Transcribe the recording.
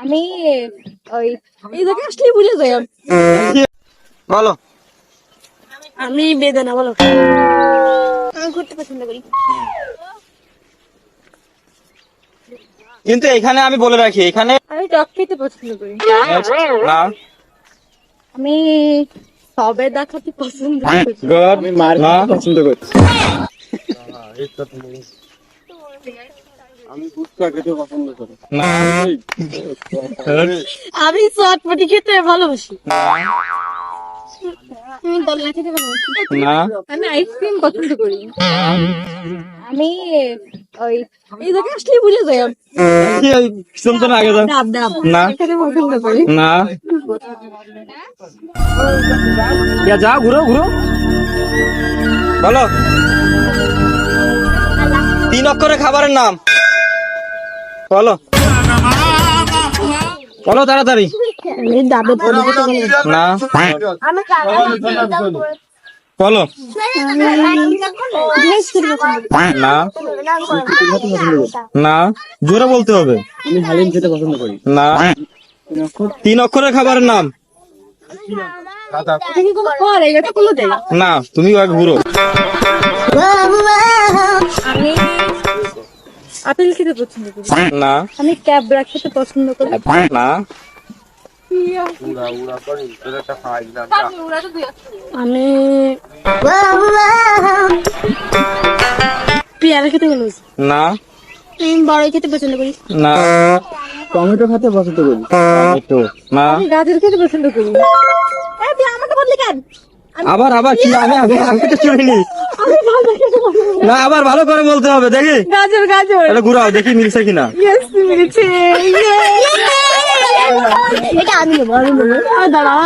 আমি ওই এই জায়গায় আসলে ভুলে যাই বলো। আমি বেদানা। বলো। আমি ঘুরতে পছন্দ করি। কিন্তু এখানে আমি বলে রাখি, এখানে আমি টক খেতে পছন্দ করি। না। আমি সবেদা খেতে পছন্দ করি। আমি মার পছন্দ করি। আমি ফুচকা খেতে পছন্দ করি। না। আমি চটপটি খেতে ভালোবাসি। আমি দোলনা খেতে ভালোবাসি। না। আমি আইসক্রিম পছন্দ করি। আমি ওই এই জায়গায় আসলে ভুলে যাই শুনতো না আগে ডাব ডাব না খেতে পছন্দ করি। না। যা ঘুরো ঘুরো। বলো 3 অক্ষরের খাবারের নাম বলো। বলো তাড়াতাড়ি। আমি ডাবে পড়ে যেতে পারি না। আমি বলো। গ্লেজ খেতে পছন্দ করি। না। না, জোরে বলতে হবে। আমি হালিম খেতে পছন্দ করি। না। 3 অক্ষরের খাবারের নাম। তুমি কোনো করে এটা কোলো দেয় না, তুমি এক ঘুরো। আমি আপেল খেতে পছন্দ করি। না। আমি ক্যাবরা খেতে পছন্দ করি। না। আমি পেয়ারা খেতে ভালোবাসি। না। আমি বড়ই খেতে পছন্দ করি। না। টমেটো খেতে পছন্দ করি। টমেটো। না। আমি গাজর খেতে পছন্দ করি। তুই আমাকে বললি কেন? আবার আবার কি? আমি তো শুনিনি। না, আবার ভালো করে বলতে হবে। দেখি গাজর গাজর এটা ঘুরাও, দেখি মিলছে কিনা। ইয়েস মিলেছে। এটা আমি নেবো দাঁড়া।